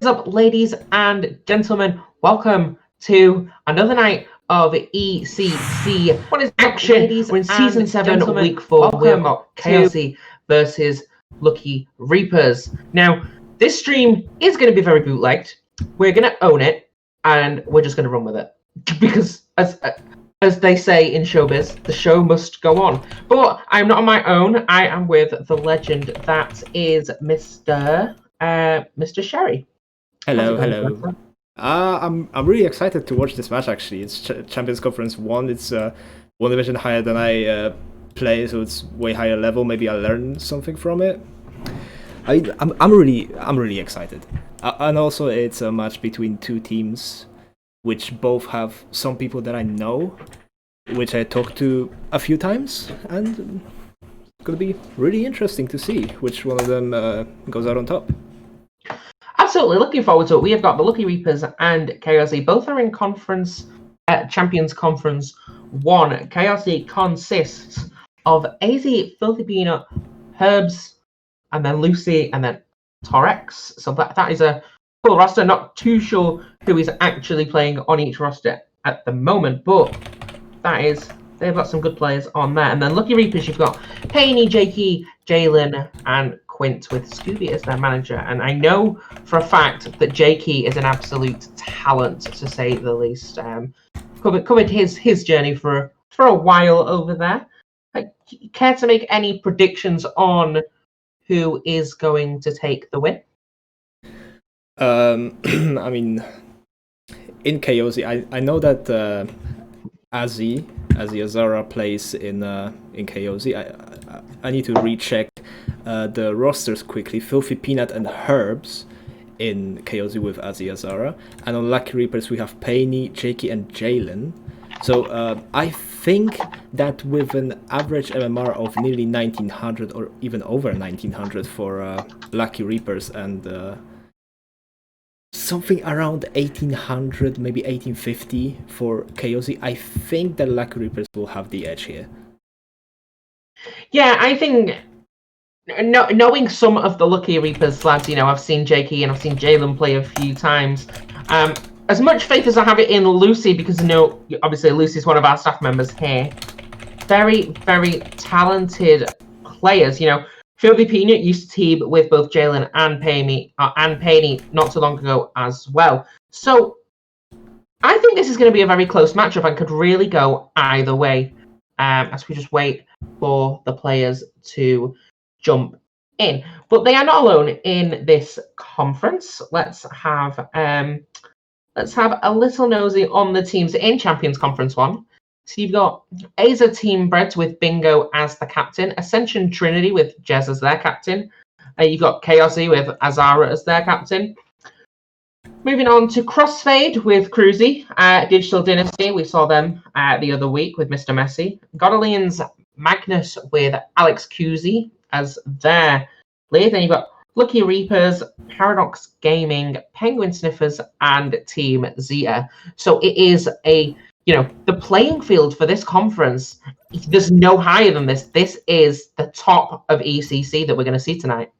Up, ladies and gentlemen? Welcome to another night of ECC. What is action? Ladies, we're in season 7, week 4. We've got Chaozy versus Lucky Reapers. Now, this stream is going to be very bootlegged. We're going to own it, and we're just going to run with it because, as they say in showbiz, the show must go on. But I'm not on my own. I am with the legend that is Mr. Sherry. Hello. I'm really excited to watch this match. Actually, it's Champions Conference 1. It's one division higher than I play, so it's way higher level. Maybe I'll learn something from it. I'm really excited, and also it's a match between two teams, which both have some people that I know, which I talked to a few times, and it's gonna be really interesting to see which one of them goes out on top. Absolutely, looking forward to it. We have got the Lucky Reapers and Chaozy. Both are in conference, Champions Conference 1. Chaozy consists of AZ, Filthy Peanut, Herbs, and then Lucy, and then Torex. So that is a full roster. Not too sure who is actually playing on each roster at the moment, but they've got some good players on there. And then Lucky Reapers, you've got Painey, Jakey, Jalen, and Quint with Scooby as their manager. And I know for a fact that Jakey is an absolute talent, to say the least. Covered his journey for a while over there. Care to make any predictions on who is going to take the win? I mean, in Chaozy, I know that Azzy Azara plays in Chaozy. I need to recheck the rosters quickly. Filthy Peanut and Herbs in Chaozy with Azzy Azara, and on Lucky Reapers we have Painey, Jakey, and Jalen. So I think that with an average MMR of nearly 1900 or even over 1900 for Lucky Reapers and something around 1800, maybe 1850 for Chaozy, I think that Lucky Reapers will have the edge here. Yeah, I think knowing some of the Lucky Reapers lads, I've seen Jakey and I've seen Jalen play a few times. As much faith as I have it in Lucy, because obviously Lucy's one of our staff members here. Very, very talented players. Filthy Peanut used to team with both Jalen and Painey not too long ago as well. So I think this is going to be a very close matchup and could really go either way as we just wait for the players to jump in. But they are not alone in this conference. Let's have a little nosy on the teams in Champions Conference 1. So you've got Aza Team Breads with Bingo as the captain, Ascension Trinity with Jez as their captain. You've got Chaozy with Azara as their captain. Moving on to Crossfade with Cruzy, Digital Dynasty. We saw them the other week with Mr. Messi. Godalions Magnus with Alex Cusi as their lead. Then you've got Lucky Reapers, Paradox Gaming, Penguin Sniffers, and Team Zeta. So it is the playing field for this conference, there's no higher than this. This is the top of ECC that we're going to see tonight.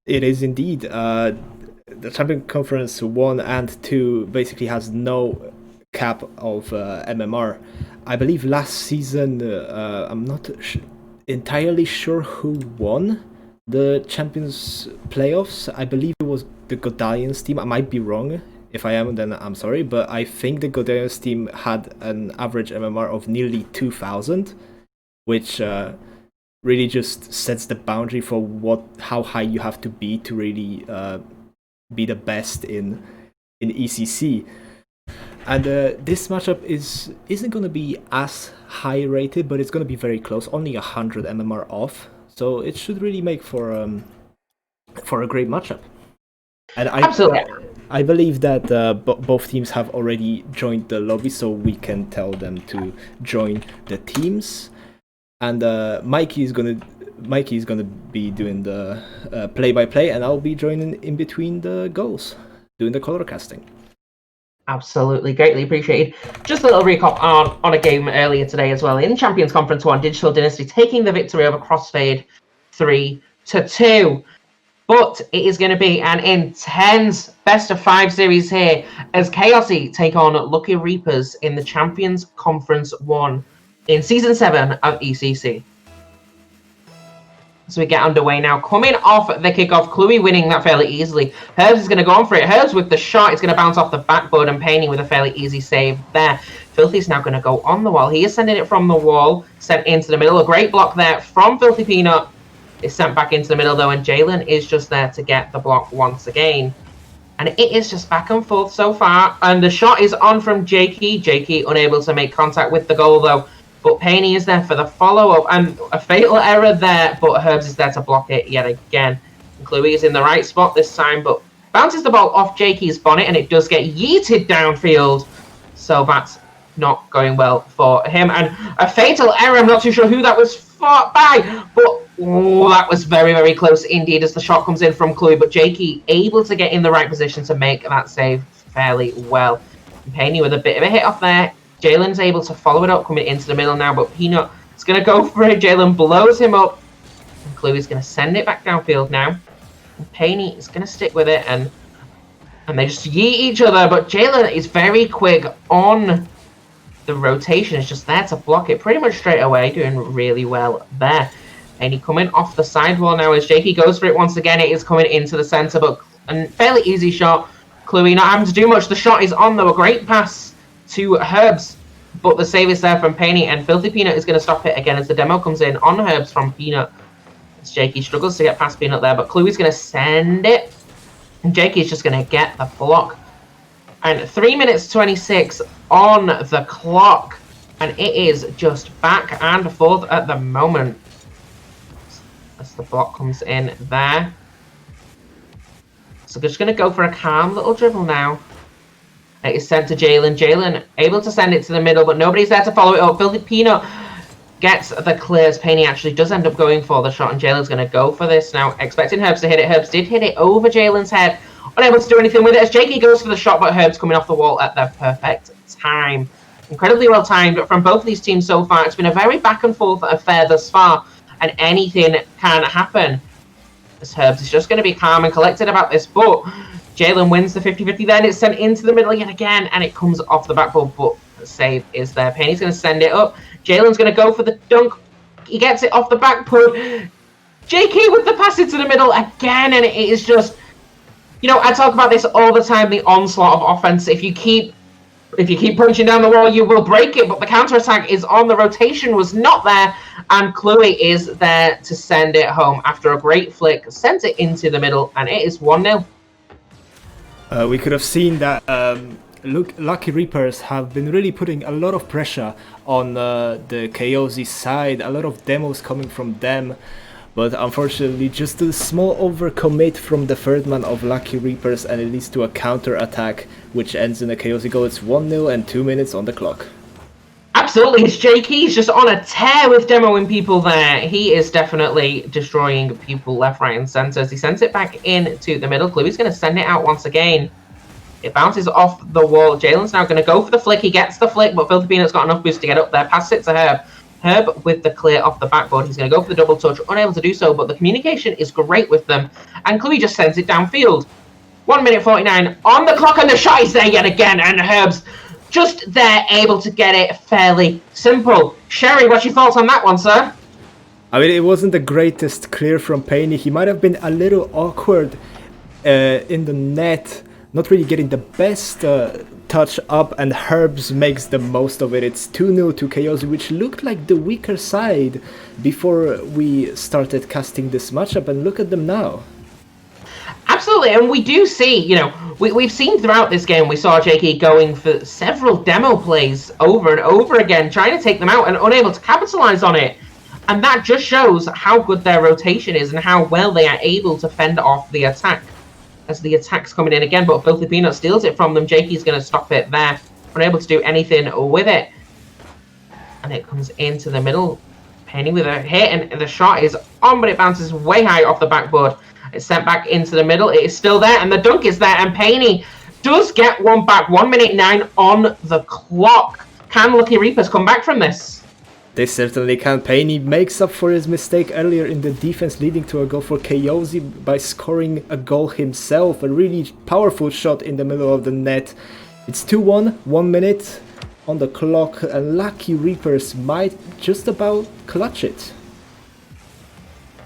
It is indeed. The Champion Conference 1 and 2 basically has no cap of MMR. I believe last season, I'm not entirely sure who won the Champions playoffs. I believe it was the Godalions team. I might be wrong. If I am, then I'm sorry, but I think the Godalions team had an average MMR of nearly 2000, which really just sets the boundary for how high you have to be to really be the best in ECC. And this matchup isn't going to be as high rated, but it's going to be very close, only 100 MMR off, so it should really make for a great matchup. And Absolutely. I believe that both teams have already joined the lobby, so we can tell them to join the teams. And Mikey is gonna be doing the play-by-play, and I'll be joining in between the goals, doing the color casting. Absolutely, greatly appreciated. Just a little recap on a game earlier today as well. In Champions Conference 1, Digital Dynasty taking the victory over Crossfade 3-2. But it is going to be an intense best-of-5 series here as Chaozy take on Lucky Reapers in the Champions Conference 1 in Season 7 of ECC. So we get underway now. Coming off the kickoff, Chloe winning that fairly easily. Herbs is going to go on for it. Herbs with the shot. It's going to bounce off the backboard, and Painting with a fairly easy save there. Filthy's now going to go on the wall. He is sending it from the wall, sent into the middle. A great block there from Filthy Peanut. It's sent back into the middle, though, and Jalen is just there to get the block once again. And it is just back and forth so far. And the shot is on from Jakey. Jakey unable to make contact with the goal, though. But Painey is there for the follow-up, and a fatal error there, but Herbs is there to block it yet again. And Chloe is in the right spot this time, but bounces the ball off Jakey's bonnet, and it does get yeeted downfield. So that's not going well for him. And a fatal error, I'm not too sure who that was fought by, but that was very, very close indeed as the shot comes in from Chloe. But Jakey able to get in the right position to make that save fairly well. And Painey with a bit of a hit off there. Jalen's able to follow it up, coming into the middle now, but Peanut is going to go for it. Jalen blows him up, and Chloe's going to send it back downfield now. And Painey is going to stick with it, and they just yeet each other, but Jalen is very quick on the rotation. It's just there to block it pretty much straight away, doing really well there. Painey coming off the sidewall now as Jakey goes for it once again. It is coming into the centre, but a fairly easy shot. Chloe not having to do much. The shot is on, though. A great pass to Herbs, but the save is there from Painey, and Filthy Peanut is going to stop it again as the demo comes in on Herbs from Peanut. As Jakey struggles to get past Peanut there, but Chloe's going to send it, and Jakey's just going to get the block. And 3 minutes 26 on the clock, and it is just back and forth at the moment as the block comes in there. So they're just going to go for a calm little dribble now. It is sent to Jalen. Jalen able to send it to the middle, but nobody's there to follow it up. Filthy Peanut gets the clears. Painey actually does end up going for the shot, and Jalen's going to go for this now, expecting Herbs to hit it. Herbs did hit it over Jalen's head, unable to do anything with it as Jakey goes for the shot, but Herbs coming off the wall at the perfect time. Incredibly well timed from both of these teams so far. It's been a very back and forth affair thus far, and anything can happen. As Herbs is just going to be calm and collected about this, but Jalen wins the 50-50 then. It's sent into the middle yet again, and it comes off the backboard, but the save is there. Painey's going to send it up. Jalen's going to go for the dunk. He gets it off the backboard. JK with the pass into the middle again, and it is just, you know, I talk about this all the time, the onslaught of offense. If you keep punching down the wall, you will break it, but the counterattack is on. The rotation was not there, and Chloe is there to send it home after a great flick. Sends it into the middle, and it is 1-0. We could have seen that Lucky Reapers have been really putting a lot of pressure on the Chaozy side, a lot of demos coming from them, but unfortunately just a small overcommit from the third man of Lucky Reapers, and it leads to a counter attack which ends in a Chaozy goal. It's 1-0 and 2 minutes on the clock. Absolutely, it's Jake. He's just on a tear with demoing people there. He is definitely destroying people left, right, and centre. As he sends it back into the middle, Chloe's going to send it out once again. It bounces off the wall. Jalen's now going to go for the flick. He gets the flick, but Filthy Peanut's got enough boost to get up there. Passes it to Herb. Herb with the clear off the backboard. He's going to go for the double touch, unable to do so, but the communication is great with them. And Chloe just sends it downfield. 1 minute 49 on the clock, and the shot is there yet again, and Herb's just there, able to get it fairly simple. Sherry, what's your thoughts on that one, sir? I mean, it wasn't the greatest clear from Painey. He might have been a little awkward in the net, not really getting the best touch up, and Herbs makes the most of it. It's 2-0 to Chaozy, which looked like the weaker side before we started casting this matchup, and look at them now. Absolutely, and we do see, you know, we've seen throughout this game, we saw JK going for several demo plays over and over again, trying to take them out and unable to capitalize on it. And that just shows how good their rotation is and how well they are able to fend off the attack. As the attack's coming in again, but Filthy Peanut steals it from them. JK's going to stop it there, unable to do anything with it. And it comes into the middle. Penny with a hit, and the shot is on, but it bounces way high off the backboard. It's sent back into the middle. It is still there, and the dunk is there, and Painey does get one back. 1 minute 9 on the clock. Can Lucky Reapers come back from this? They certainly can. Penny makes up for his mistake earlier in the defense, leading to a goal for Chaozy by scoring a goal himself. A really powerful shot in the middle of the net. It's 2-1, 1 minute on the clock, and Lucky Reapers might just about clutch it.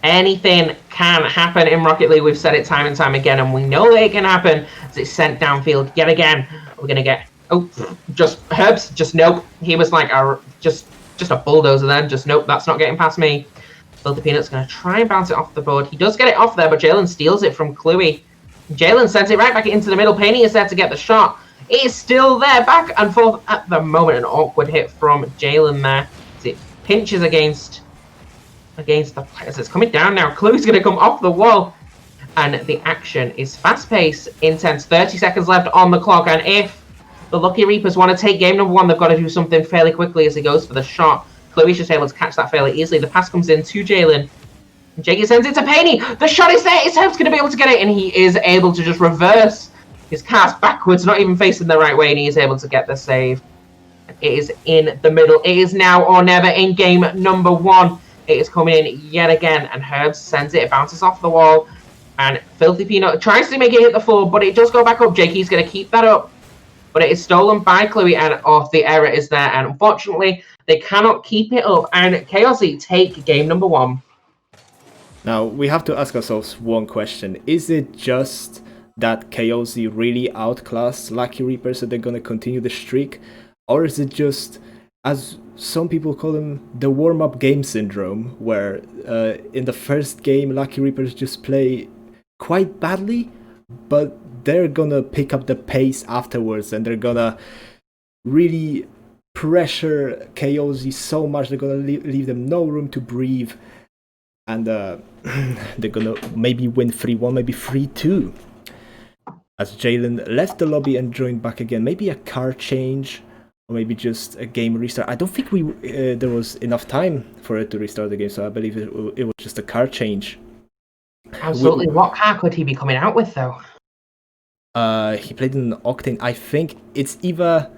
Anything can happen in Rocket League. We've said it time and time again, and we know that it can happen as it's sent downfield yet again. We're going to get... Oh, just Herbs, just nope. He was like just a bulldozer then. Just nope, that's not getting past me. Filthy Peanut's going to try and bounce it off the board. He does get it off there, but Jalen steals it from Cluey. Jalen sends it right back into the middle. Paney is there to get the shot. It is still there, back and forth at the moment. An awkward hit from Jalen there. As it pinches against the players. It's coming down now. Cluey's going to come off the wall. And the action is fast-paced, intense. 30 seconds left on the clock. And if the Lucky Reapers want to take game number 1, they've got to do something fairly quickly as he goes for the shot. Cluey's just able to catch that fairly easily. The pass comes in to Jalen. Jakey sends it to Penny. The shot is there. His Herb's going to be able to get it, and he is able to just reverse his cast backwards, not even facing the right way, and he is able to get the save. It is in the middle. It is now or never in game number 1. It is coming in yet again, and Herbs sends it. It bounces off the wall, and Filthy Peanut tries to make it hit the floor, but it does go back up. Jakey's going to keep that up, but it is stolen by Cluey, and the error is there, and unfortunately, they cannot keep it up, and Chaozy take game number 1. Now, we have to ask ourselves one question. Is it just that Chaozy really outclassed Lucky Reapers, so they're going to continue the streak? Or is it just, as some people call them, the warm-up game syndrome, where in the first game, Lucky Reapers just play quite badly, but they're going to pick up the pace afterwards, and they're going to really pressure Chaozy so much, they're going to leave them no room to breathe. And they're gonna maybe win 3-1, maybe 3-2. As Jalen left the lobby and joined back again, maybe a car change, or maybe just a game restart. I don't think there was enough time for it to restart the game, so I believe it was just a car change. Absolutely. What car could he be coming out with, though? He played in an Octane. I think it's either...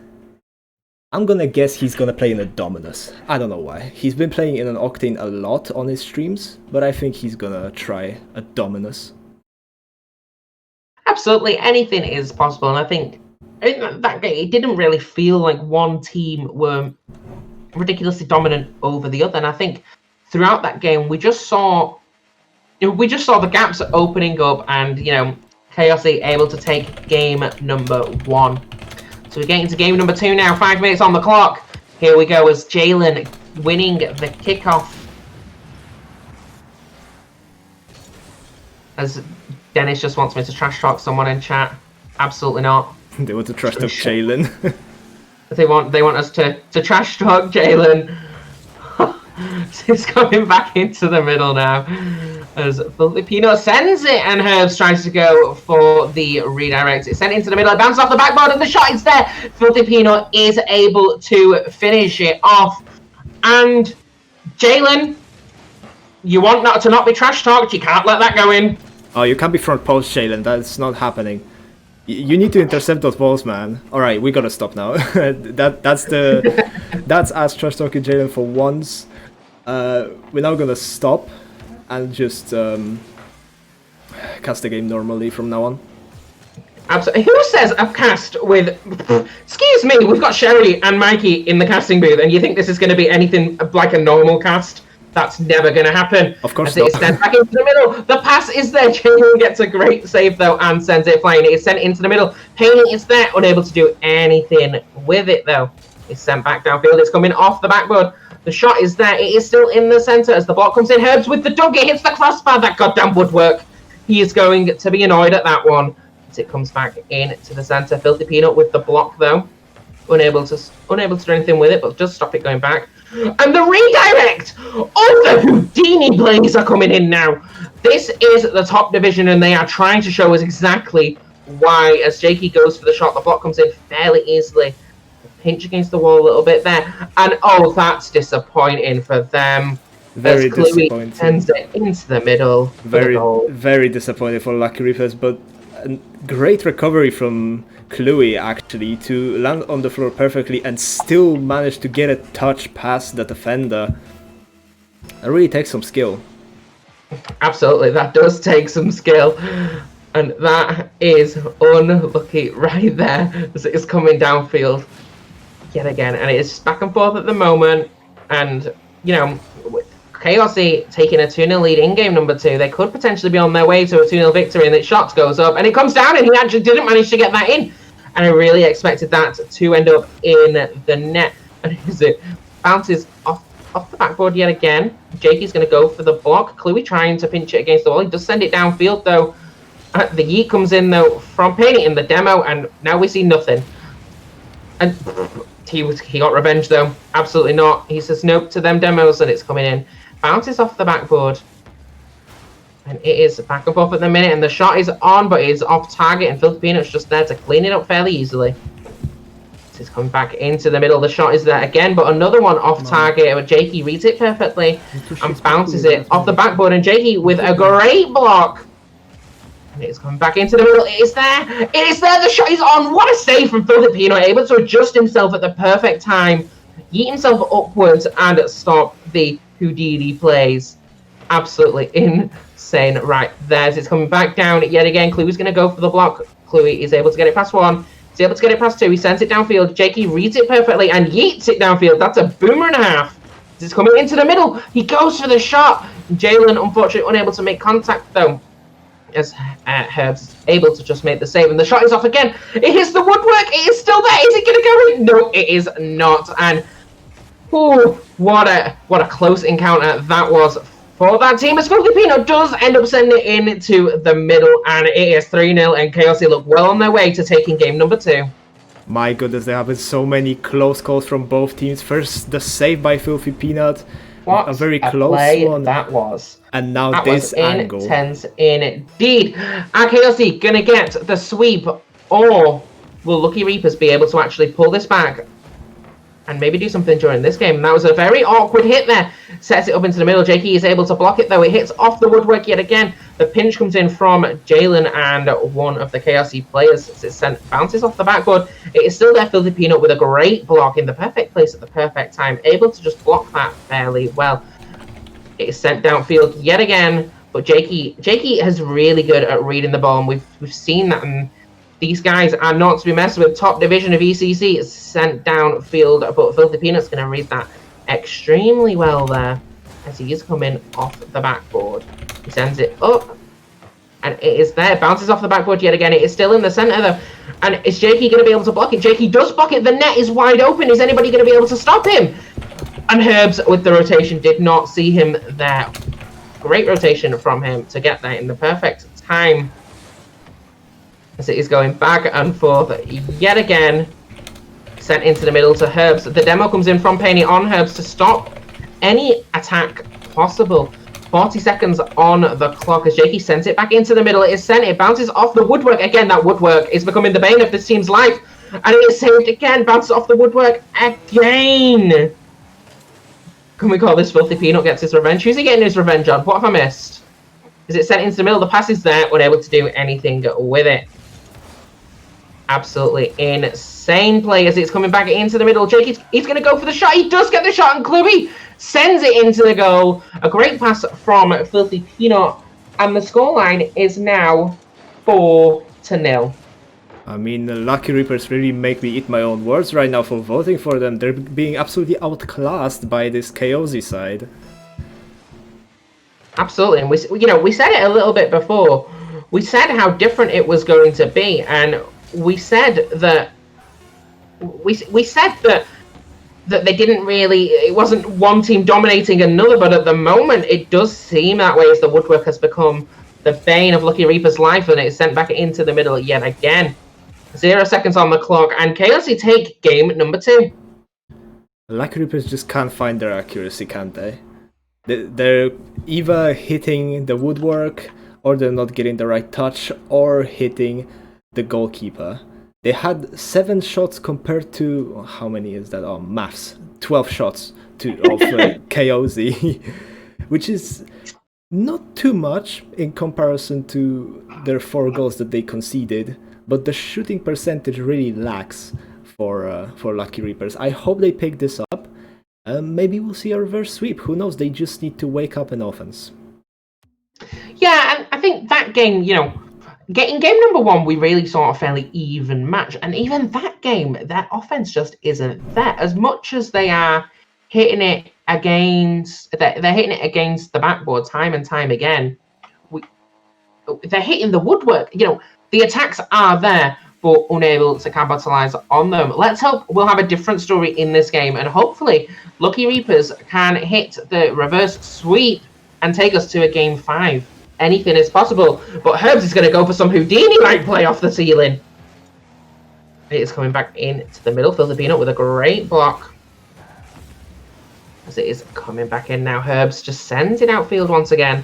I'm gonna guess he's gonna play in a Dominus. I don't know why. He's been playing in an Octane a lot on his streams, but I think he's gonna try a Dominus. Absolutely, anything is possible, and I think in that game it didn't really feel like one team were ridiculously dominant over the other. And I think throughout that game we just saw the gaps opening up, and Chaozy able to take game number 1. So we get into game number 2 now. 5 minutes on the clock. Here we go as Jalen winning the kickoff. As Dennis just wants me to trash talk someone in chat. Absolutely not. They want to trash talk Jalen. They want us to trash talk Jalen. It's coming back into the middle now. As Filipino sends it, and Herbs tries to go for the redirect. It's sent into the middle, it bounces off the backboard, and the shot is there. Filipino is able to finish it off. And Jalen, you want to not be trash talked, you can't let that go in. Oh, you can't be front post, Jalen, that's not happening. You need to intercept those balls, man. Alright, we gotta stop now. That's us trash talking Jalen for once. We're now gonna stop and just cast the game normally from now on. Absolutely. Who says a cast with... Excuse me, we've got Sherry and Mikey in the casting booth, and you think this is going to be anything like a normal cast? That's never going to happen. Of course as not. It is sent back into the middle. The pass is there. Jalen gets a great save, though, and sends it flying. It is sent into the middle. Painting is there, unable to do anything with it, though. It's sent back downfield. It's coming off the backboard. The shot is there. It is still in the centre as the block comes in. Herbs with the dunk. It hits the crossbar. That goddamn woodwork. He is going to be annoyed at that one. As it comes back in to the centre. Filthy Peanut with the block, though. Unable to do anything with it, but just stop it going back. And the redirect of the Houdini Blaze are coming in now. This is the top division, and they are trying to show us exactly why. As Jakey goes for the shot, the block comes in fairly easily. Pinch against the wall a little bit there, and oh, that's disappointing for them. Very disappointing. Sends it into the middle. Very disappointing for Lucky Reapers, but a great recovery from Chloe actually to land on the floor perfectly and still manage to get a touch past the defender. It really takes some skill. Absolutely, that does take some skill. And that is unlucky right there as it is coming downfield yet again. And it is back and forth at the moment. And, you know, Chaozy taking a 2-0 lead in game number 2. They could potentially be on their way to a 2-0 victory, and the shot goes up and it comes down, and he actually didn't manage to get that in. And I really expected that to end up in the net. And as it bounces off the backboard yet again, Jakey's going to go for the block. Chloe trying to pinch it against the wall. He does send it downfield, though. The yeet comes in, though, from Penny in the demo, and now we see nothing. And he got revenge, though. Absolutely not. He says nope to them demos, and it's coming in. Bounces off the backboard. And it is back and forth at the minute, and the shot is on, but it's off target, and Filthy Peanut's just there to clean it up fairly easily. It's coming back into the middle. The shot is there again, but another one off target. But Jakey reads it perfectly and bounces it off the backboard, and Jakey with a great block. And it's coming back into the middle. It is there. It is there. The shot is on. What a save from Filthy Peanut, able to adjust himself at the perfect time, yeet himself upwards, and stop the Houdini plays. Absolutely insane. Right, there's it's coming back down yet again. Chloe's going to go for the block. Chloe is able to get it past 1. He's able to get it past 2. He sends it downfield. Jakey reads it perfectly and yeets it downfield. That's a boomer and a half. It's coming into the middle. He goes for the shot. Jalen, unfortunately, unable to make contact, though, as Herb's able to just make the save. And the shot is off again. It hits the woodwork. It is still there. Is it going to go in? No, it is not. And oh, what a close encounter that was for that team, as Filthy Peanut does end up sending it into the middle, and it is 3-0, and Chaozy look well on their way to taking game number 2. My goodness, there have been so many close calls from both teams. First, the save by Filthy Peanut, What a very close play one. that was. And now That this was angle. Intense indeed. Are Chaozy gonna get the sweep, or will Lucky Reapers be able to actually pull this back and maybe do something during this game? And that was a very awkward hit there. Sets it up into the middle. Jakey is able to block it, though. It hits off the woodwork yet again. The pinch comes in from Jalen and one of the Chaozy players. It's sent, bounces off the backboard. It is still there, Filthy Peanut, with a great block in the perfect place at the perfect time. Able to just block that fairly well. It is sent downfield yet again. But Jakey is really good at reading the ball, and we've seen that. And these guys are not to be messed with. Top division of ECC is sent downfield, but Filthy Peanut's going to read that extremely well there as he is coming off the backboard. He sends it up, and it is there. Bounces off the backboard yet again. It is still in the center, though. And is Jakey going to be able to block it? Jakey does block it. The net is wide open. Is anybody going to be able to stop him? And Herbs, with the rotation, did not see him there. Great rotation from him to get there in the perfect time, as it is going back and forth yet again. Sent into the middle to Herbs. The demo comes in from Penny on Herbs to stop any attack possible. 40 seconds on the clock as Jakey sends it back into the middle. It is sent. It bounces off the woodwork. Again, that woodwork is becoming the bane of this team's life. And it is saved again. Bounces off the woodwork again. Can we call this Filthy Peanut gets his revenge? Who's he getting his revenge on? What have I missed? Is it sent into the middle? The pass is there. Unable to do anything with it. Absolutely insane play as it's coming back into the middle. Jake, he's going to go for the shot. He does get the shot, and Chloe sends it into the goal. A great pass from Filthy Peanut, and the scoreline is now 4-0. I mean, the Lucky Reapers really make me eat my own words right now for voting for them. They're being absolutely outclassed by this Chaozy side. Absolutely, and we said it a little bit before. We said how different it was going to be, and we said that that they didn't really, it wasn't one team dominating another, but at the moment it does seem that way as the woodwork has become the bane of Lucky Reaper's life, and it's sent back into the middle yet again. 0 seconds on the clock, and Chaozy take game number 2. Lucky Reapers just can't find their accuracy, can't they? They're either hitting the woodwork, or they're not getting the right touch, or hitting the goalkeeper. They had 7 shots compared to, how many is that? Oh, maths. 12 shots of Chaozy, which is not too much in comparison to their 4 goals that they conceded. but the shooting percentage really lacks for Lucky Reapers. I hope they pick this up. Maybe we'll see a reverse sweep. Who knows? They just need to wake up in offense. Yeah, and I think that game, you know, in game number 1, we really saw a fairly even match. And even that game, their offense just isn't there. As much as they are hitting it against, they're hitting it against the backboard time and time again. They're hitting the woodwork. You know, the attacks are there, but unable to capitalize on them. Let's hope we'll have a different story in this game, and hopefully Lucky Reapers can hit the reverse sweep and take us to a game 5. Anything is possible, but Herbs is going to go for some Houdini-like play off the ceiling. It is coming back into the middle. Filipino with a great block. As it is coming back in now, Herbs just sends it outfield once again.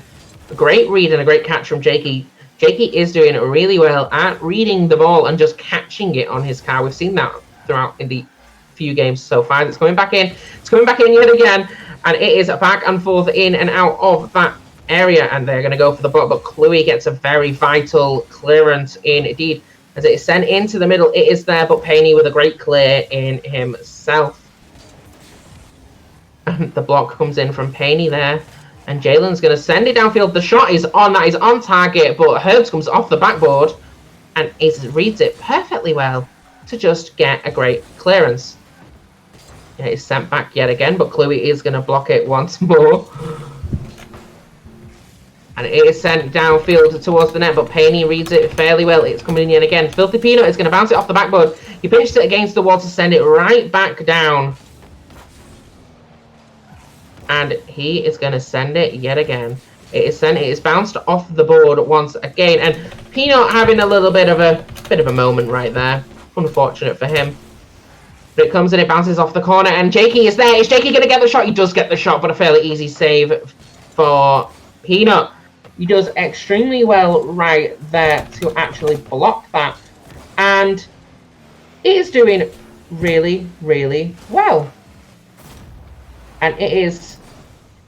A great read and a great catch from Jakey. Jakey is doing really well at reading the ball and just catching it on his car. We've seen that throughout in the few games so far. It's coming back in. It's coming back in yet again. And it is back and forth in and out of that area. And they're going to go for the block. But Chloe gets a very vital clearance indeed. As it is sent into the middle, it is there. But Paney with a great clear in himself. And the block comes in from Paney there. And Jalen's going to send it downfield. The shot is on. That is on target. But Herbs comes off the backboard and reads it perfectly well to just get a great clearance. Yeah, it's sent back yet again, but Chloe is going to block it once more. And it is sent downfield towards the net, but Paney reads it fairly well. It's coming in yet again. Filthy Peanut is going to bounce it off the backboard. He pinched it against the wall to send it right back down. And he is going to send it yet again. It is sent. It is bounced off the board once again. And Peanut having a little bit of a moment right there. Unfortunate for him. But it comes and it bounces off the corner. And Jakey is there. Is Jakey going to get the shot? He does get the shot, but a fairly easy save for Peanut. He does extremely well right there to actually block that. And he is doing really, really well. And it is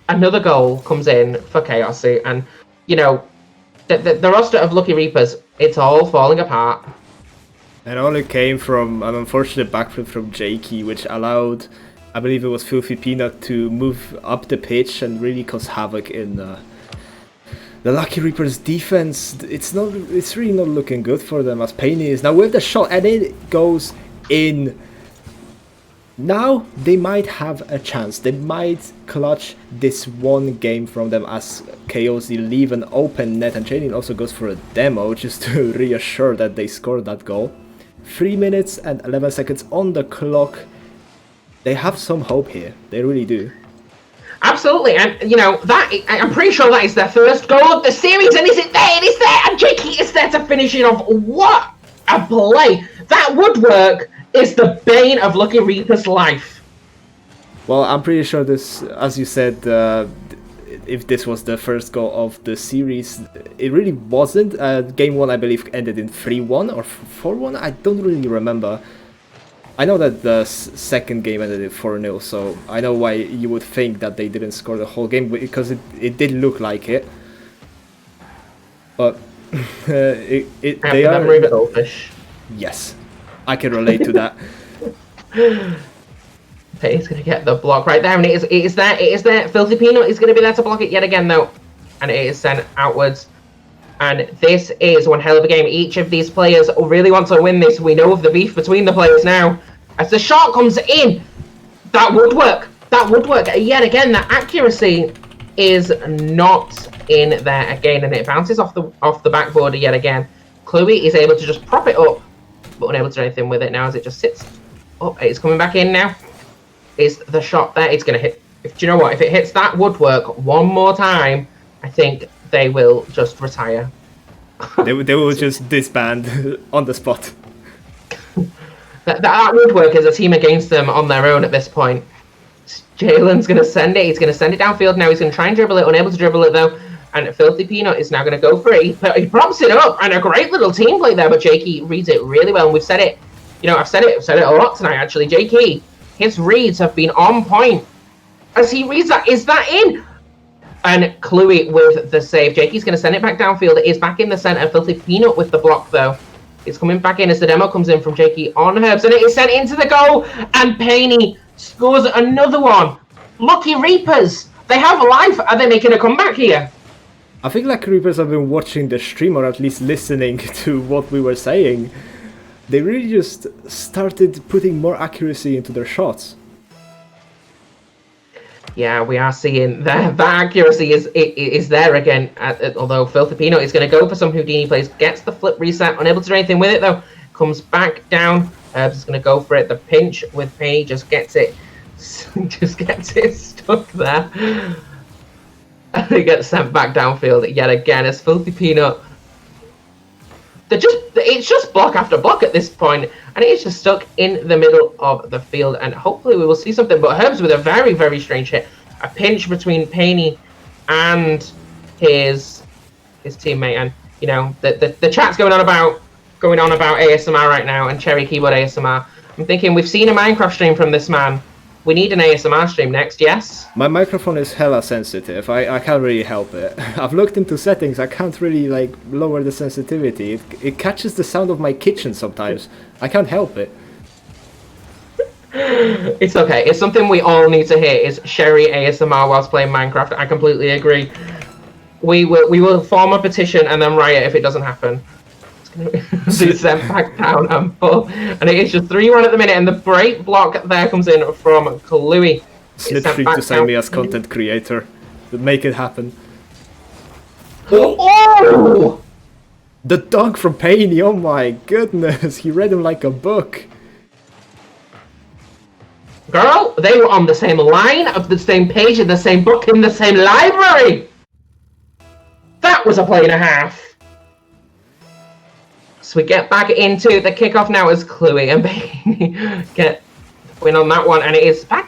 another goal comes in for Chaozy. And, you know, the roster of Lucky Reapers, it's all falling apart. It only came from an unfortunate backflip from Jakey, which allowed, I believe it was Filthy Peanut, to move up the pitch and really cause havoc in the Lucky Reapers' defense. It's really not looking good for them, as Paney is now with the shot, and it goes in. Now they might have a chance. They might clutch this one game from them, as Chaozy leave an open net, and Jalen also goes for a demo just to reassure that they scored that goal. 3 minutes and 11 seconds on the clock. They have some hope here. They really do. Absolutely, and you know that I'm pretty sure that is their first goal of the series, and is it there? It is there, and Jakey is there to finish it off. What a play! That woodwork is the bane of Lucky Reaper's life. Well, I'm pretty sure this, as you said, if this was the first goal of the series, it really wasn't. Game 1, I believe, ended in 3-1 or 4-1. I don't really remember. I know that the second game ended in 4-0, so I know why you would think that they didn't score the whole game, because it did look like it. But they are memory of a goldfish. Yes, I can relate to that. He's going to get the block right there, and it is there. Filthy Peanut is going to be there to block it yet again, though. And it is sent outwards. And this is one hell of a game. Each of these players really wants to win this. We know of the beef between the players now. As the shot comes in, that woodwork yet again. That accuracy is not in there again, and it bounces off the backboard yet again. Chloe is able to just prop it up, but unable to do anything with it now as it just sits up. It's coming back in now. Is the shot there? It's going to hit. Do you know what? If it hits that woodwork one more time, I think they will just retire. they will just disband on the spot. That woodwork is a team against them on their own at this point. Jalen's going to send it. He's going to send it downfield now. He's going to try and dribble it. Unable to dribble it, though. And Filthy Peanut is now going to go for it. He props it up. And a great little team play there. But Jakey reads it really well. And we've said it. You know, I've said it a lot tonight, actually. Jakey, his reads have been on point. As he reads that, is that in? And Chloe with the save. Jakey's going to send it back downfield. It is back in the center. Filthy Peanut with the block, though. It's coming back in as the demo comes in from Jakey on Herbs, and it is sent into the goal, and Paney scores another one. Lucky Reapers, they have life. Are they making a comeback here? I think Lucky Reapers have been watching the stream, or at least listening to what we were saying. They really just started putting more accuracy into their shots. Yeah, we are seeing that accuracy is there again. Although Filthy Peanut is going to go for some Houdini plays, gets the flip reset, unable to do anything with it though. Comes back down. Herbs is going to go for it. The pinch with Penny just gets it stuck there. And it gets sent back downfield yet again as Filthy Peanut. It's just block after block at this point, and it's just stuck in the middle of the field, and hopefully we will see something. But Herbs with a very, very strange hit. A pinch between Paney and his teammate, and you know, the chat's going on about ASMR right now, and Cherry Keyboard ASMR. I'm thinking we've seen a Minecraft stream from this man. We need an ASMR stream next, yes? My microphone is hella sensitive. I can't really help it. I've looked into settings. I can't really like lower the sensitivity. It catches the sound of my kitchen sometimes. I can't help it. It's okay. It's something we all need to hear. Is Sherry ASMR whilst playing Minecraft? I completely agree. We will form a petition and then riot if it doesn't happen. It's sent back down and full, and it is just 3-1 at the minute. And the break block there comes in from Chloe. It's literally to sign me as content creator. Make it happen. Oh! The dog from Paney, oh my goodness, he read him like a book. Girl, they were on the same line, of the same page, in the same book, in the same library! That was a play and a half. So we get back into the kickoff now as Chloe and Paney get win on that one, and it is back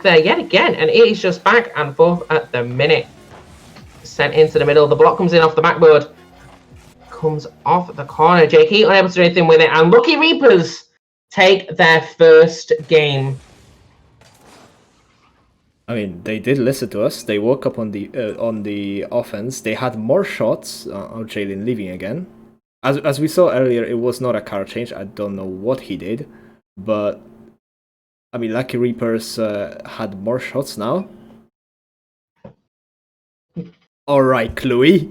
there yet again, and it is just back and forth at the minute. Sent into the middle, the block comes in off the backboard, comes off the corner. Jakey unable to do anything with it, and Lucky Reapers take their first game. I mean, they did listen to us. They woke up on the offense. They had more shots. Jalen leaving again. As we saw earlier, it was not a card change. I don't know what he did, but I mean, Lucky Reapers had more shots now. All right, Chloe.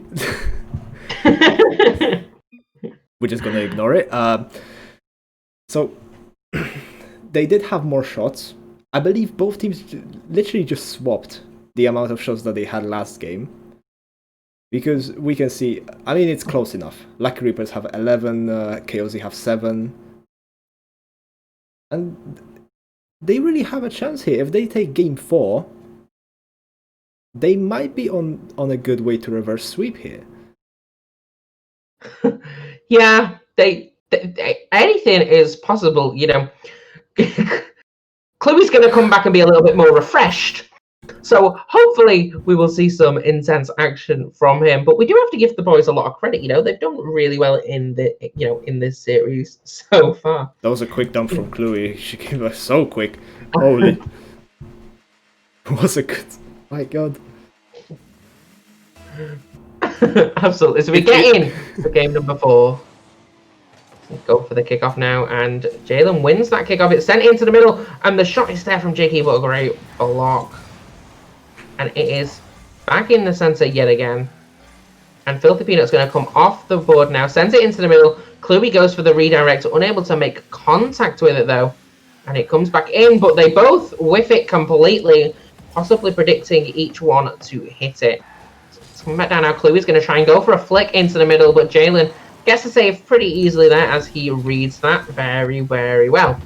We're just gonna ignore it. So they did have more shots. I believe both teams literally just swapped the amount of shots that they had last game. Because we can see, I mean, it's close enough. Lucky Reapers have 11, Chaozy have 7. And they really have a chance here. If they take game 4, they might be on a good way to reverse sweep here. Yeah, they anything is possible, you know. Chloe's going to come back and be a little bit more refreshed. So hopefully we will see some intense action from him. But we do have to give the boys a lot of credit. You know, they've done really well in this series so far. That was a quick dump from Chloe. She came back so quick. Holy. It was a good... My God. Absolutely. So we get in for game number 4. Go for the kickoff now, and Jalen wins that kickoff. It's sent into the middle, and the shot is there from Jakey, but a great block. And it is back in the center yet again. And Filthy Peanut's going to come off the board now, sends it into the middle. Chloe goes for the redirect, unable to make contact with it though. And it comes back in, but they both whiff it completely, possibly predicting each one to hit it. So it's coming back down now. Chloe's going to try and go for a flick into the middle, but Jalen gets the save pretty easily there as he reads that very, very well.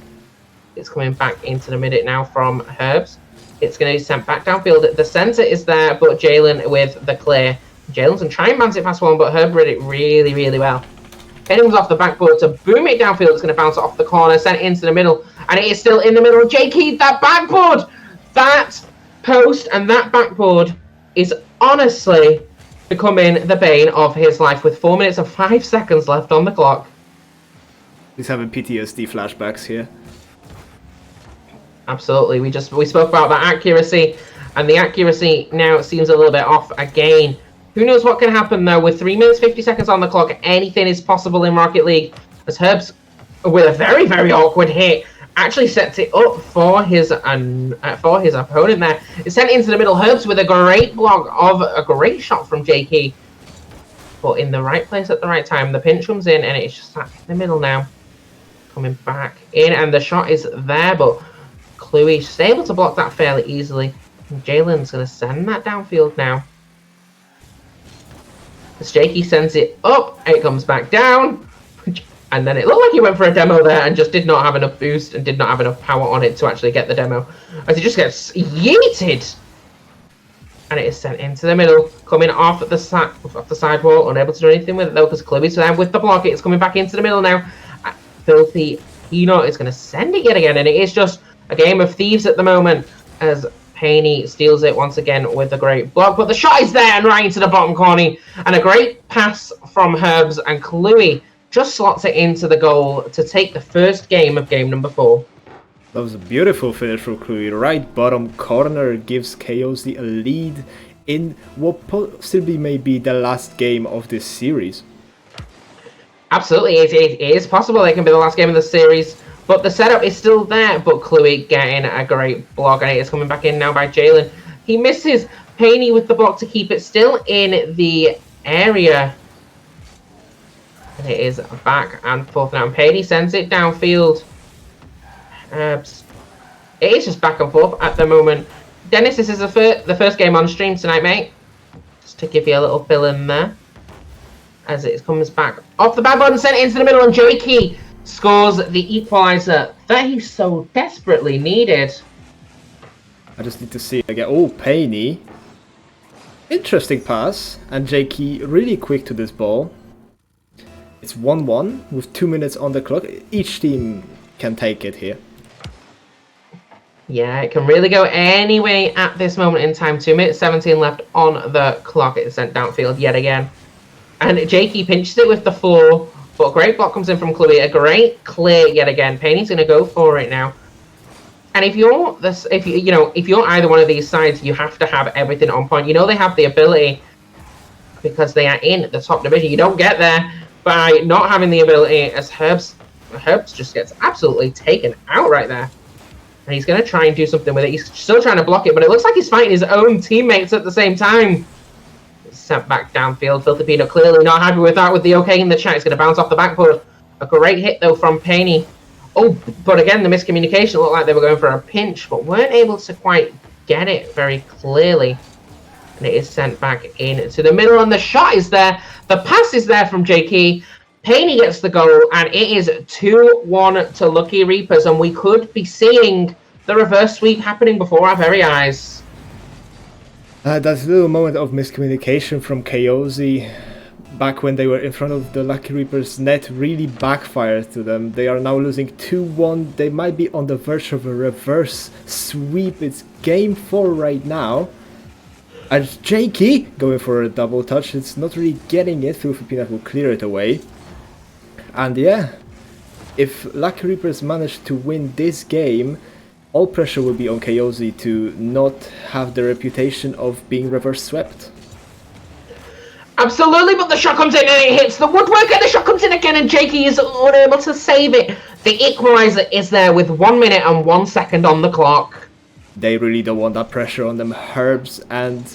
It's coming back into the middle now from Herbs. It's going to be sent back downfield. The center is there, but Jalen with the clear. Jalen's going to try and bounce it past one, but Herb read it really, really well. Penny comes off the backboard to boom it downfield. It's going to bounce it off the corner, sent it into the middle, and it is still in the middle. Jakey, that backboard! That post and that backboard is honestly becoming the bane of his life with 4 minutes and 5 seconds left on the clock. He's having PTSD flashbacks here. Absolutely. We spoke about that accuracy, and the accuracy now seems a little bit off again. Who knows what can happen though? With 3 minutes 50 seconds on the clock, anything is possible in Rocket League. as Herbs, with a very, very awkward hit, actually sets it up for his opponent there. It's sent into the middle. Herbs with a great block of a great shot from JK. But in the right place at the right time. The pinch comes in and it's just in the middle now. Coming back in and the shot is there, but Cluey is able to block that fairly easily. Jalen's going to send that downfield now. As Jakey sends it up, it comes back down. And then it looked like he went for a demo there and just did not have enough boost and did not have enough power on it to actually get the demo. As he just gets yeeted. And it is sent into the middle, coming off the side wall, unable to do anything with it though, because Cluey's there with the block. It's coming back into the middle now. Filthy Eno is going to send it yet again, and it is just a game of thieves at the moment as Paney steals it once again with a great block. But the shot is there and right into the bottom corner, and a great pass from Herbs, and Cluey just slots it into the goal to take the first game of game number 4. That was a beautiful finish from Cluey. Right bottom corner gives Chaozy a lead in what possibly may be the last game of this series. Absolutely, it is possible it can be the last game of the series, but the setup is still there. But Cluey getting a great block, and it is coming back in now by Jalen. He misses Paney with the block to keep it still in the area. And it is back and forth now, and Paney sends it downfield. It is just back and forth at the moment. Dennis, this is the first game on stream tonight, mate. Just to give you a little fill in there. As it comes back off the backboard and sent it into the middle, and Jakey scores the equaliser that he so desperately needed. I just need to see again. Oh, Paney. Interesting pass, and Jakey really quick to this ball. It's 1-1 with 2 minutes on the clock. Each team can take it here. Yeah, it can really go any way at this moment in time. 2 minutes 17 left on the clock. It's sent downfield yet again. And Jakey pinches it with the floor, but a great block comes in from Cluey. A great clear yet again. Paney's going to go for it now. And if you're either one of these sides, you have to have everything on point. You know they have the ability because they are in the top division. You don't get there by not having the ability, as Herbs just gets absolutely taken out right there. And he's going to try and do something with it. He's still trying to block it, but it looks like he's fighting his own teammates at the same time. Sent back downfield. Filthy Peanut clearly not happy with that. With the okay in the chat, it's going to bounce off the backboard. A great hit though from Paney. Oh, but again, the miscommunication looked like they were going for a pinch, but weren't able to quite get it very clearly. And it is sent back into the middle, and the shot is there. The pass is there from JK. Paney gets the goal, and it is 2-1 to Lucky Reapers, and we could be seeing the reverse sweep happening before our very eyes. That little moment of miscommunication from Chaozy back when they were in front of the Lucky Reapers net really backfired to them. They are now losing 2-1. They might be on the verge of a reverse sweep. It's game 4 right now. And Jakey going for a double touch. It's not really getting it. Filthy Peanut will clear it away. And yeah, if Lucky Reapers manage to win this game, all pressure will be on Chaozy to not have the reputation of being reverse swept. Absolutely, but the shot comes in and it hits the woodwork, and the shot comes in again, and Jakey is unable to save it. The equaliser is there with 1 minute and 1 second on the clock. They really don't want that pressure on them. Herbs and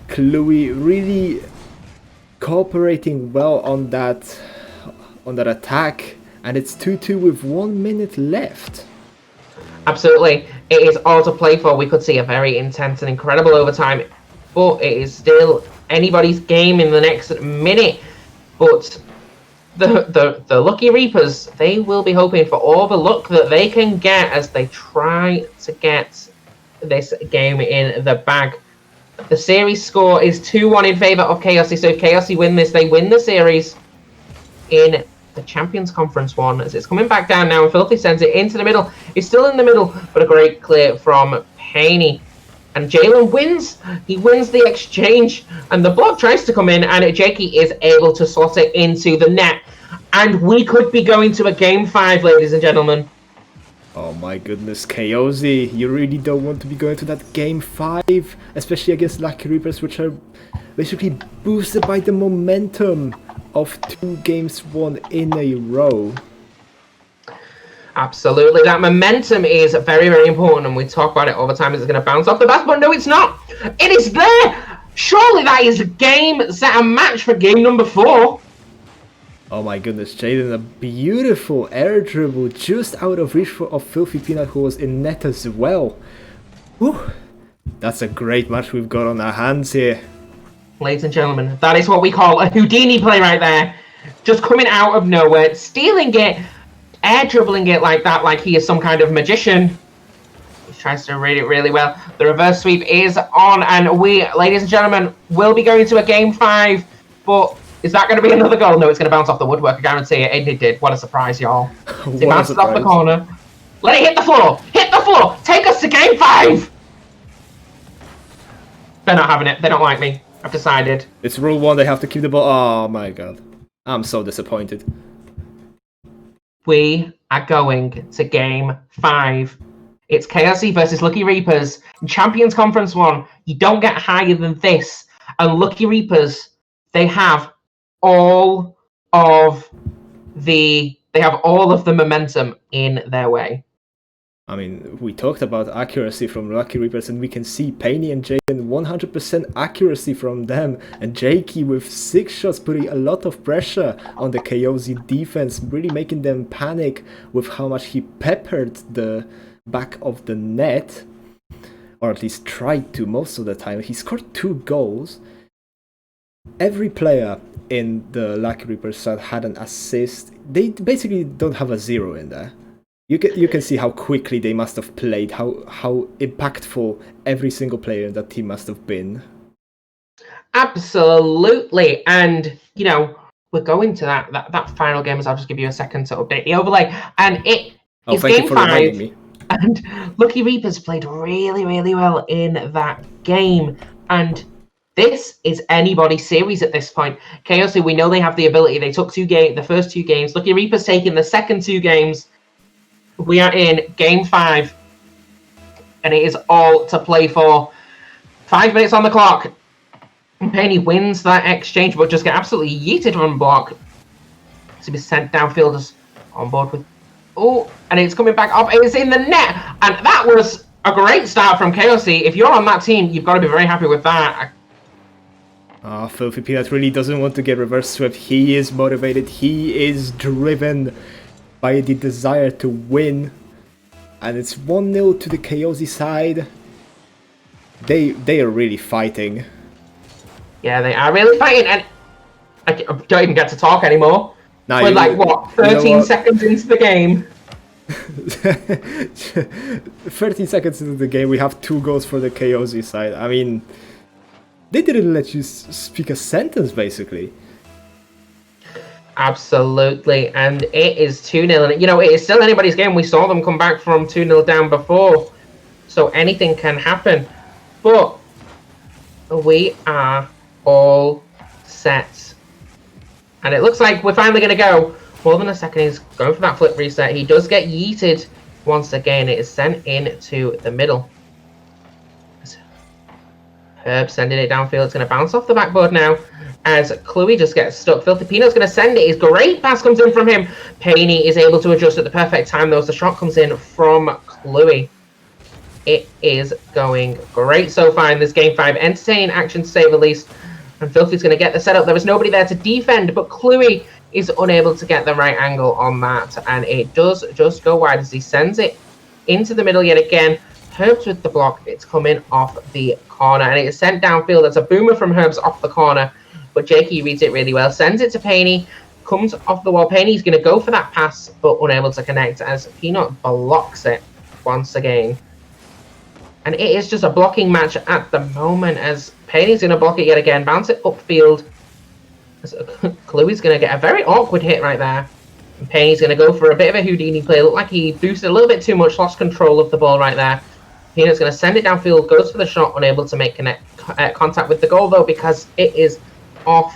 Cluey really cooperating well on that attack, and it's 2-2 with 1 minute left. Absolutely, it is all to play for. We could see a very intense and incredible overtime, but it is still anybody's game in the next minute. But the Lucky Reapers, they will be hoping for all the luck that they can get as they try to get this game in the bag. The series score is 2-1 in favour of Chaozy, so if Chaozy win this, they win the series in the Champions Conference one, as it's coming back down now, and Filthy sends it into the middle. He's still in the middle, but a great clear from Paney. And Jalen wins. He wins the exchange, and the block tries to come in, and Jakey is able to slot it into the net. And we could be going to a game 5, ladies and gentlemen. Oh my goodness, Chaozy, you really don't want to be going to that game 5, especially against Lucky Reapers, which are basically boosted by the momentum of 2 games won in a row. Absolutely. That momentum is very, very important, and we talk about it all the time. Is it going to bounce off the bat? But no, it's not. It is there. Surely that is a game, set a match for game number 4. Oh my goodness, Jaden, a beautiful air dribble just out of reach of Filthy Peanut, who was in net as well. Whew. That's a great match we've got on our hands here. Ladies and gentlemen, that is what we call a Houdini play right there. Just coming out of nowhere, stealing it, air dribbling it like that, like he is some kind of magician. He tries to read it really well. The reverse sweep is on, and we, ladies and gentlemen, will be going to a game 5. But is that going to be another goal? No, it's going to bounce off the woodwork, I guarantee it. And it did. What a surprise, y'all. It bounces off the corner. Let it hit the floor. Hit the floor. Take us to game 5. They're not having it. They don't like me. I've decided. It's rule 1, they have to keep the ball. Oh my god. I'm so disappointed. We are going to game 5. It's Chaozy versus Lucky Reapers. In Champions Conference 1, you don't get higher than this. And Lucky Reapers, they have all of the momentum in their way. I mean, we talked about accuracy from Lucky Reapers, and we can see Penny and Jaden 100% accuracy from them, and Jakey with 6 shots putting a lot of pressure on the Chaozy defense, really making them panic with how much he peppered the back of the net, or at least tried to most of the time. He scored 2 goals. Every player in the Lucky Reapers side had an assist. They basically don't have a 0 in there. You can see how quickly they must have played, how impactful every single player in that team must have been. Absolutely, and you know we're going to that final game. As I'll just give you a second to update the overlay, and it is game 5. And Lucky Reapers played really, really well in that game, and this is anybody's series at this point. Chaozy, we know they have the ability. They took the first 2 games. Lucky Reapers taking the second 2 games. We are in game 5, and it is all to play for. 5 minutes on the clock. And Penny wins that exchange, but just get absolutely yeeted from block. To be sent downfield as on board with. Oh, and it's coming back up. It's in the net, and that was a great start from Chaozy. If you're on that team, you've got to be very happy with that. Filthy Peanut really doesn't want to get reverse swept. He is motivated. He is driven by the desire to win, and it's 1-0 to the Chaozy side. They are really fighting. Yeah, they are really fighting, and I don't even get to talk anymore. Now, we're like, what, 13 seconds into the game? 13 seconds into the game, we have 2 goals for the Chaozy side. I mean, they didn't let you speak a sentence, basically. Absolutely, and it is 2-0, and you know, it is still anybody's game. We saw them come back from 2-0 down before, so anything can happen. But we are all set, and it looks like we're finally going to go. More than a second, he's going for that flip reset. He does get yeeted once again. It is sent into the middle. Herb sending it downfield. It's going to bounce off the backboard now as Chloe just gets stuck. Filthy Peanut's going to send it. His great pass comes in from him. Paney is able to adjust at the perfect time, though, as the shot comes in from Chloe. It is going great so far in this game 5. Entertaining action, to say the least. And Filthy's going to get the setup. There is nobody there to defend, but Chloe is unable to get the right angle on that. And it does just go wide as he sends it into the middle yet again. Herbs with the block. It's coming off the corner, and it's sent downfield. It's a boomer from Herbs off the corner, but Jakey reads it really well. Sends it to Paney. Comes off the wall. Paney's going to go for that pass, but unable to connect as Peanut blocks it once again. And it is just a blocking match at the moment as Paney's going to block it yet again. Bounce it upfield. Chloe's going to get a very awkward hit right there. And Paney's going to go for a bit of a Houdini play. Looked like he boosted a little bit too much. Lost control of the ball right there. Peanut's going to send it downfield. Goes for the shot. Unable to make contact with the goal, though, because it is off.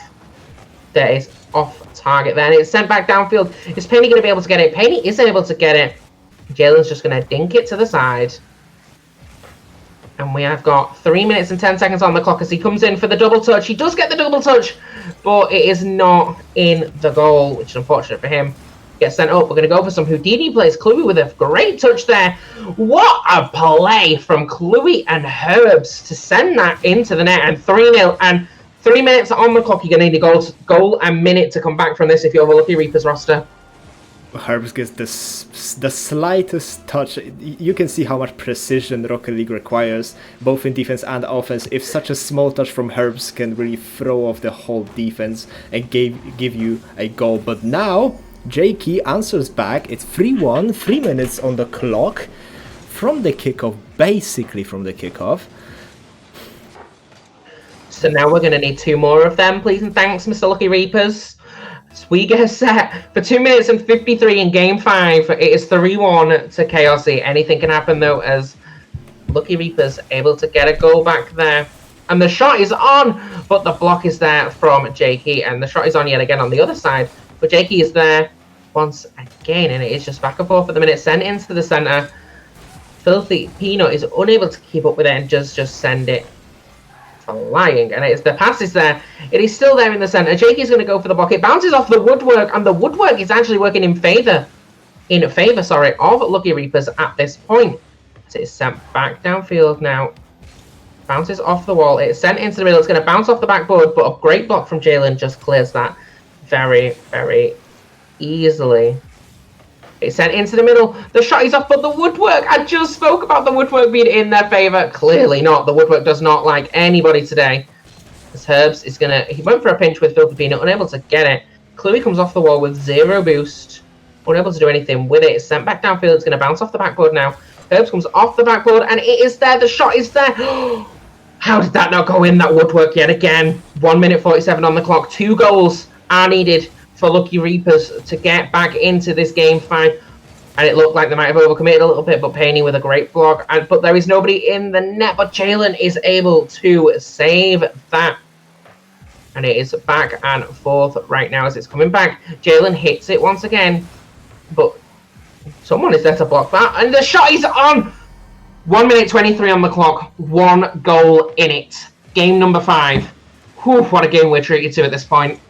There is off target there. And it's sent back downfield. Is Paney going to be able to get it? Paney is able to get it. Jalen's just going to dink it to the side. And we have got 3 minutes and 10 seconds on the clock as he comes in for the double touch. He does get the double touch, but it is not in the goal, which is unfortunate for him. Gets sent up. We're going to go for some Houdini plays. Cluey with a great touch there. What a play from Cluey and Herbs to send that into the net. And 3-0. And 3 minutes on the clock. You're going to need a goal and minute to come back from this if you have a Lucky Reapers roster. Herbs gets the slightest touch. You can see how much precision Rocket League requires, both in defense and offense. If such a small touch from Herbs can really throw off the whole defense and give you a goal. But now, Jakey answers back. It's 3-1, 3 minutes on the clock from the kickoff, basically from the kickoff. So now we're going to need 2 more of them, please and thanks, Mr. Lucky Reapers. So we get set for 2 minutes and 53 in Game 5. It is 3-1 to Chaozy. Anything can happen, though, as Lucky Reapers able to get a goal back there. And the shot is on, but the block is there from Jakey. And the shot is on yet again on the other side. But Jakey is there once again, and it is just back and forth at the minute. Sent into the centre. Filthy Peanut is unable to keep up with it and just send it flying, and it's the pass is there. It is still there in the center. Jakey's going to go for the block. It bounces off the woodwork, and the woodwork is actually working in favor of Lucky Reapers at this point. So it's sent back downfield now. Bounces off the wall. It's sent into the middle. It's going to bounce off the backboard, but a great block from Jalen just clears that very, very easily. It's sent into the middle. The shot is off, but the woodwork. I just spoke about the woodwork being in their favor. Clearly not. The woodwork does not like anybody today. As Herbs is gonna. He went for a pinch with Filthy Peanut, unable to get it. Cluey comes off the wall with 0 boost, unable to do anything with it. It's sent back downfield. It's gonna bounce off the backboard now. Herbs comes off the backboard, and it is there. The shot is there. How did that not go in? That woodwork yet again. 1 minute 47 on the clock. 2 goals are needed for Lucky Reapers to get back into this Game 5. And it looked like they might have overcommitted a little bit, but Paney with a great block. But there is nobody in the net, but Jalen is able to save that. And it is back and forth right now as it's coming back. Jalen hits it once again, but someone is there to block that. And the shot is on! 1 minute 23 on the clock. 1 goal in it. Game number 5. Whew, what a game we're treated to at this point.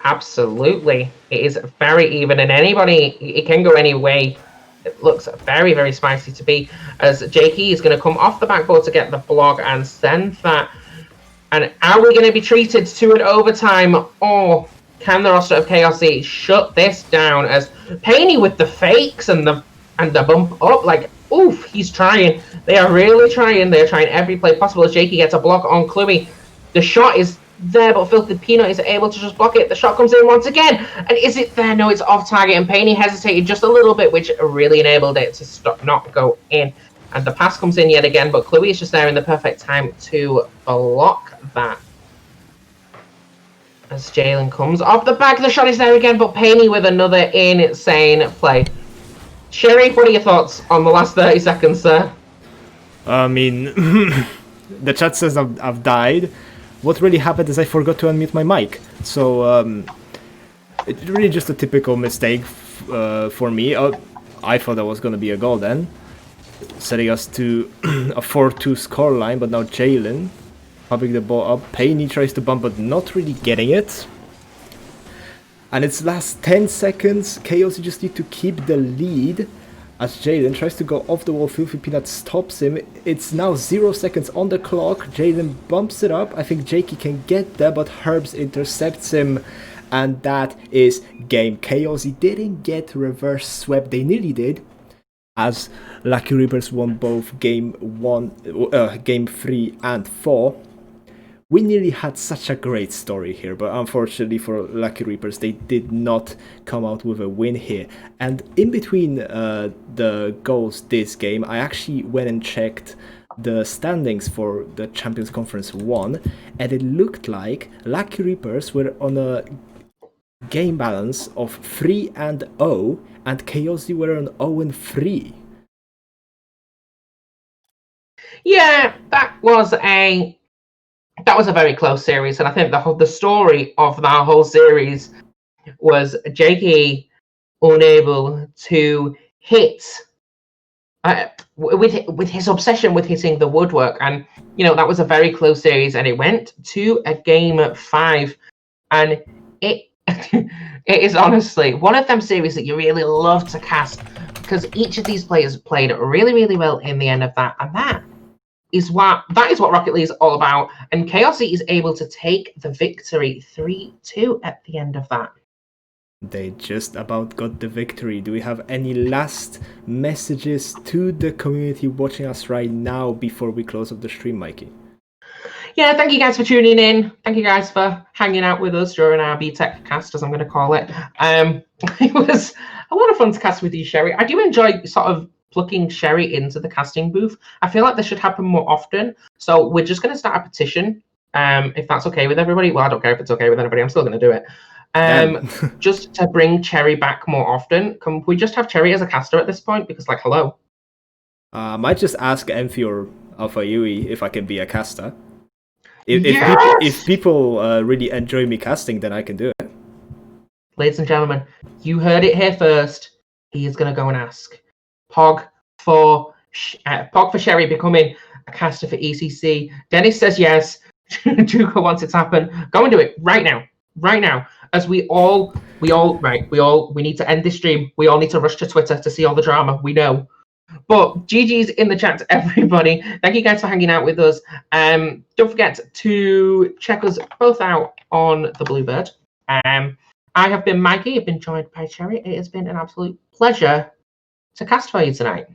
Absolutely. It is very even, and it can go any way. It looks very, very spicy to be, as Jakey is going to come off the backboard to get the block and send that. And are we going to be treated to an overtime, or can the roster of Chaozy shut this down? As Paney with the fakes and the bump up, like, oof, he's trying. They are really trying. They're trying every play possible as Jakey gets a block on Cluey. The shot is there, but Filthy Peanut is able to just block it. The shot comes in once again, and is it there? No, it's off target, and Paney hesitated just a little bit, which really enabled it to stop, not go in. And the pass comes in yet again, but Cluey is just there in the perfect time to block that. As Jalen comes off the back, the shot is there again, but Paney with another insane play. Sherry, what are your thoughts on the last 30 seconds, sir? I mean, the chat says I've died. What really happened is I forgot to unmute my mic. So, it's really just a typical mistake for me. I thought that was going to be a goal then, setting us to a 4-2 scoreline, but now Jalen popping the ball up. Paney tries to bump, but not really getting it. And it's last 10 seconds. Chaozy just need to keep the lead as Jalen tries to go off the wall. Filthy Peanut stops him. It's now 0 seconds on the clock. Jalen bumps it up. I think Jakey can get there, but Herbs intercepts him. And that is game. Chaozy didn't get reverse swept. They nearly did, as Lucky Reapers won both game 3 and 4. We nearly had such a great story here, but unfortunately for Lucky Reapers, they did not come out with a win here. And in between the goals this game, I actually went and checked the standings for the Champions Conference 1, and it looked like Lucky Reapers were on a game balance of 3-0, and Chaozy were on 0-3. Yeah, that was a that was a very close series, and I think the story of that whole series was Jakey unable to hit with his obsession with hitting the woodwork, and that was a very close series, and it went to a game 5, and it it is honestly one of them series that you really love to cast, because each of these players played really, really well in the end of that, and that is what Rocket League is all about. And Chaozy is able to take the victory 3-2 at the end of that. They just about got the victory. Do we have any last messages to the community watching us right now before we close off the stream, Mikey? Yeah, thank you guys for tuning in. Thank you guys for hanging out with us during our BTEC cast, as I'm going to call it. It was a lot of fun to cast with you, Sherry. I do enjoy sort of plucking Sherry into the casting booth. I feel like this should happen more often. So we're just going to start a petition, if that's okay with everybody. Well, I don't care if it's okay with anybody. I'm still going to do it. Just to bring Cherry back more often. Can we just have Cherry as a caster at this point? Because, like, hello. I might just ask Enfi or Alpha Yui if I can be a caster. If people really enjoy me casting, then I can do it. Ladies and gentlemen, you heard it here first. He is going to go and ask Pog for Sherry becoming a caster for ECC. Dennis says yes. Juko wants it to happen. Go and do it right now. As we need to end this stream. We all need to rush to Twitter to see all the drama. We know. But GG's in the chat to everybody. Thank you guys for hanging out with us. Don't forget to check us both out on the Bluebird. I have been Mikey. I've been joined by Cherry. It has been an absolute pleasure to cast for you tonight.